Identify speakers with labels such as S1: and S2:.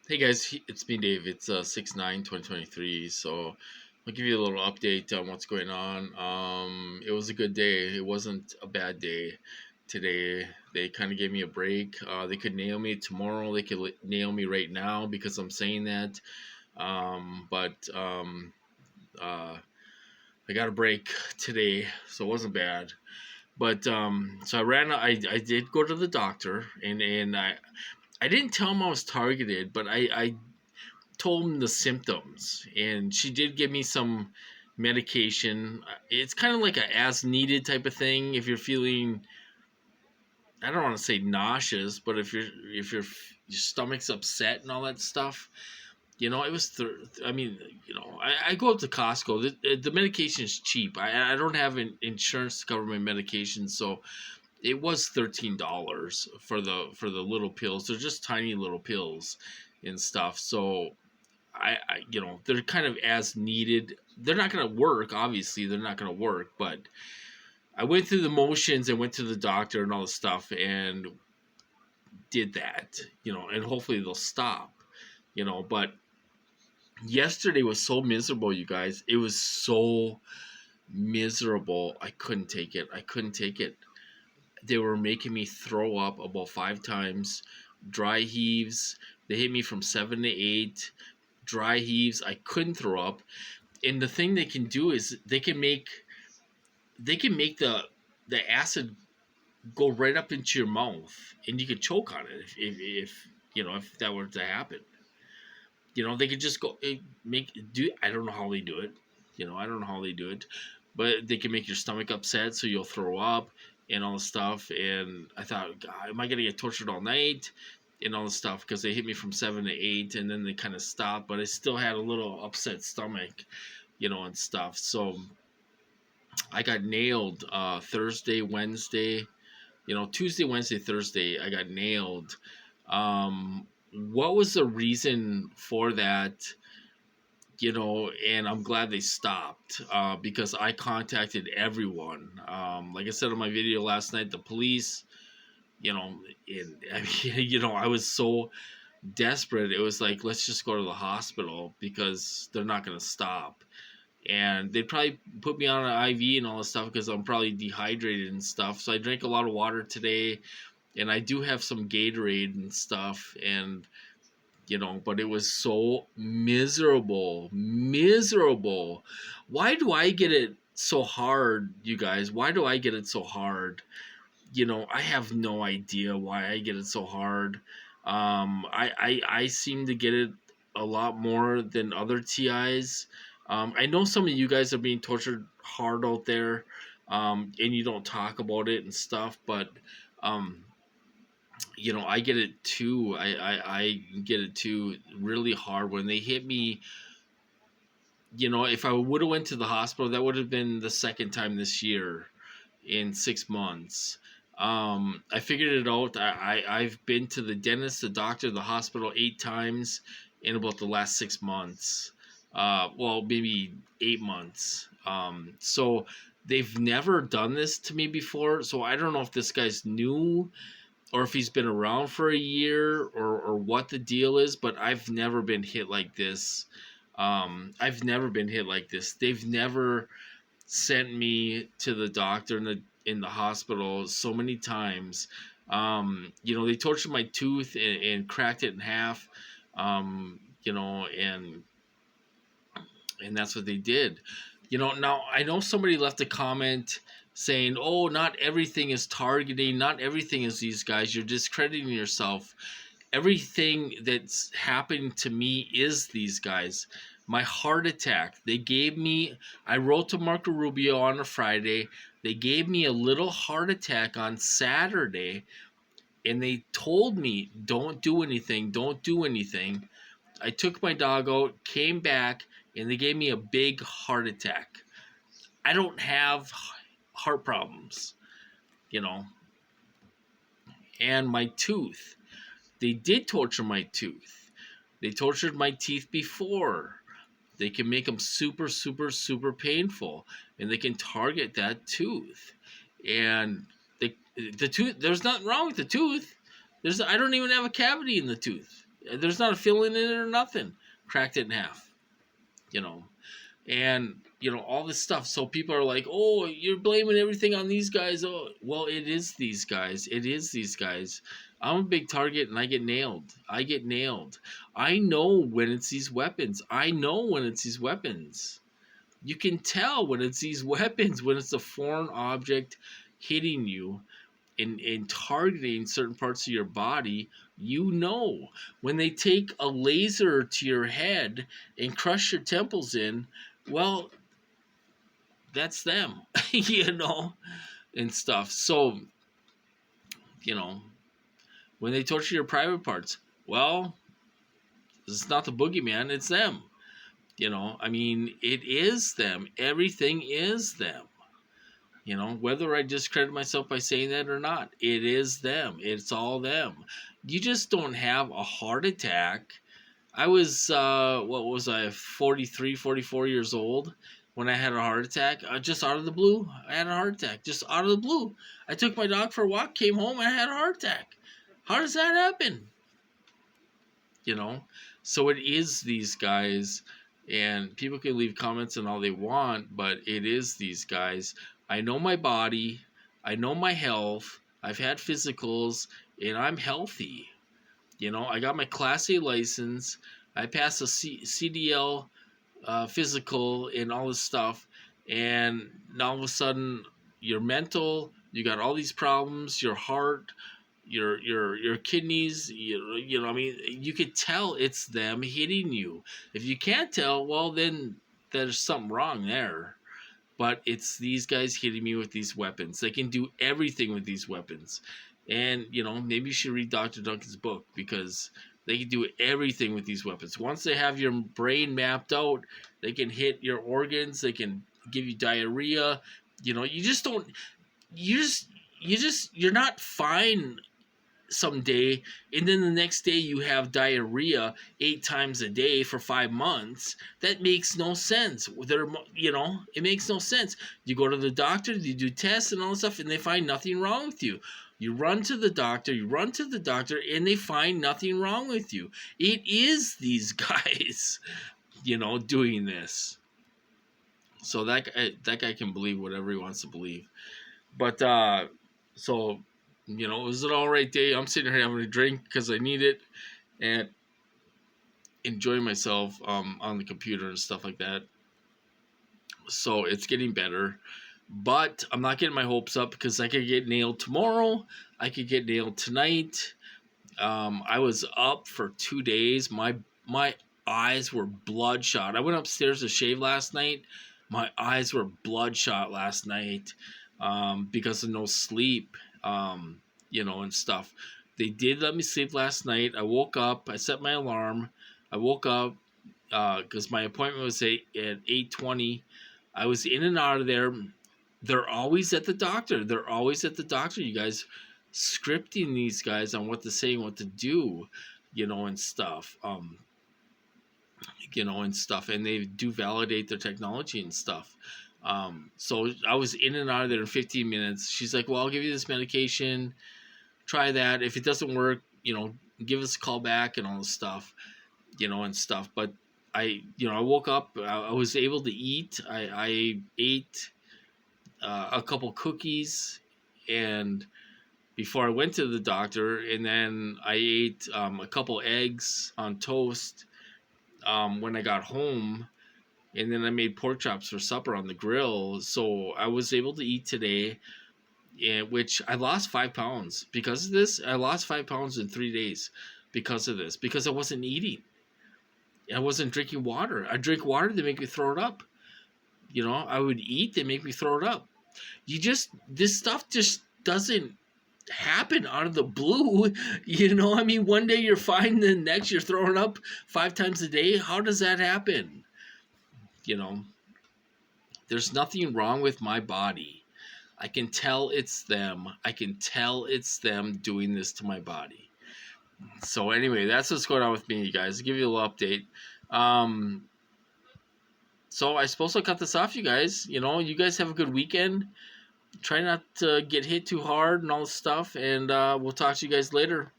S1: Hey guys, it's me Dave. It's 6/9/2023. So I'll give you a little update on what's going on. It was a good day. It wasn't a bad day today. They kind of gave me a break. They could nail me tomorrow. They could nail me right now because I'm saying that. But uh, I got a break today, so it wasn't bad. But so I ran. I did go to the doctor, and I didn't tell him I was targeted, but I told him the symptoms, and she did give me some medication. It's kind of like a as needed type of thing. If you're feeling, I don't want to say nauseous, but if your stomach's upset and all that stuff, it was. I mean, I go up to Costco. The medication is cheap. I don't have insurance to cover my medication, so it was $13 for the little pills. They're just tiny little pills and stuff. So they're kind of as needed. They're not going to work. Obviously, they're not going to work. But I went through the motions and went to the doctor and all the stuff and did that, and hopefully they'll stop, But yesterday was so miserable, you guys. It was so miserable. I couldn't take it. I couldn't take it. They were making me throw up about 5 times. Dry heaves. They hit me from 7 to 8. Dry heaves. I couldn't throw up. And the thing they can do is they can make the acid go right up into your mouth, and you could choke on it if that were to happen. They could just go make do. I don't know how they do it. I don't know how they do it, but they can make your stomach upset, so you'll throw up and all the stuff. And I thought, God, am I gonna get tortured all night? And all the stuff because they hit me from 7 to 8, and then they kind of stopped, but I still had a little upset stomach, and stuff. So I got nailed Thursday, Wednesday, Tuesday, Wednesday, Thursday. I got nailed. What was the reason for that? And I'm glad they stopped because I contacted everyone. Like I said in my video last night, the police, and I mean, I was so desperate. It was like, let's just go to the hospital because they're not going to stop. And they'd probably put me on an IV and all this stuff because I'm probably dehydrated and stuff. So I drank a lot of water today, and I do have some Gatorade and stuff. And but it was so miserable, miserable. Why do I get it so hard, you guys? Why do I get it so hard? I have no idea why I get it so hard. I seem to get it a lot more than other TIs. I know some of you guys are being tortured hard out there, and you don't talk about it and stuff, but um, I get it too. I get it too really hard when they hit me. If I would have went to the hospital, that would have been the second time this year in 6 months. I figured it out. I've been to the dentist, the doctor, the hospital 8 times in about the last 6 months. Well, maybe 8 months. So they've never done this to me before. So I don't know if this guy's new or if he's been around for a year or what the deal is, but I've never been hit like this. I've never been hit like this. They've never sent me to the doctor in the hospital so many times. They tortured my tooth and cracked it in half. And that's what they did. Now I know somebody left a comment saying, "Oh, not everything is targeting. Not everything is these guys. You're discrediting yourself. Everything that's happened to me is these guys." My heart attack. They gave me. I wrote to Marco Rubio on a Friday. They gave me a little heart attack on Saturday, and they told me, "Don't do anything. Don't do anything." I took my dog out, came back, and they gave me a big heart attack. I don't have heart problems, you know. And my tooth. They did torture my tooth. They tortured my teeth before. They can make them super, super, super painful, and they can target that tooth. And the tooth. There's nothing wrong with the tooth. I don't even have a cavity in the tooth. There's not a filling in it or nothing. Cracked it in half, you know. And, all this stuff. So people are like, oh, you're blaming everything on these guys. Oh, well, it is these guys. It is these guys. I'm a big target and I get nailed. I get nailed. I know when it's these weapons. I know when it's these weapons. You can tell when it's these weapons, when it's a foreign object hitting you and targeting certain parts of your body. When they take a laser to your head and crush your temples in, well, that's them, and stuff. So, when they torture your private parts, well, it's not the boogeyman, it's them. It is them. Everything is them. Whether I discredit myself by saying that or not, it is them. It's all them. You just don't have a heart attack. I was, 43, 44 years old when I had a heart attack. Just out of the blue, I had a heart attack. Just out of the blue. I took my dog for a walk, came home, and I had a heart attack. How does that happen? So it is these guys, and people can leave comments and all they want, but it is these guys. I know my body. I know my health. I've had physicals, and I'm healthy. I got my Class A license. I passed a CDL physical and all this stuff. And now all of a sudden, you're mental. You got all these problems. Your heart, your kidneys. You could tell it's them hitting you. If you can't tell, well, then there's something wrong there. But it's these guys hitting me with these weapons. They can do everything with these weapons. And, maybe you should read Dr. Duncan's book, because they can do everything with these weapons. Once they have your brain mapped out, they can hit your organs. They can give you diarrhea. You're not fine someday, and then the next day you have diarrhea 8 times a day for 5 months. That makes no sense. It makes no sense. You go to the doctor, you do tests and all this stuff, and they find nothing wrong with you. You run to the doctor, and they find nothing wrong with you. It is these guys, doing this. So that guy can believe whatever he wants to believe. But, so, it was an all right day. I'm sitting here having a drink because I need it, and enjoying myself on the computer and stuff like that. So it's getting better. But I'm not getting my hopes up, because I could get nailed tomorrow. I could get nailed tonight. I was up for 2 days. My eyes were bloodshot. I went upstairs to shave last night. My eyes were bloodshot last night because of no sleep, and stuff. They did let me sleep last night. I woke up. I set my alarm. I woke up because my appointment was at 8:20. I was in and out of there. They're always at the doctor. You guys, scripting these guys on what to say and what to do, and stuff. And they do validate their technology and stuff. So I was in and out of there in 15 minutes. She's like, well, I'll give you this medication. Try that. If it doesn't work, give us a call back and all this stuff, and stuff. But I woke up. I was able to eat. I ate a couple cookies, and before I went to the doctor, and then I ate a couple eggs on toast when I got home, and then I made pork chops for supper on the grill. So I was able to eat today, which I lost 5 pounds because of this. I lost 5 pounds in 3 days because of this, because I wasn't eating. I wasn't drinking water. I drink water, they make me throw it up. I would eat, they make me throw it up. This stuff just doesn't happen out of the blue. One day you're fine, the next you're throwing up 5 times a day. How does that happen? There's nothing wrong with my body. I can tell it's them. I can tell it's them doing this to my body. So anyway, that's what's going on with me, you guys. I'll give you a little update. So I suppose I'll cut this off, you guys. You guys have a good weekend. Try not to get hit too hard and all this stuff. And we'll talk to you guys later.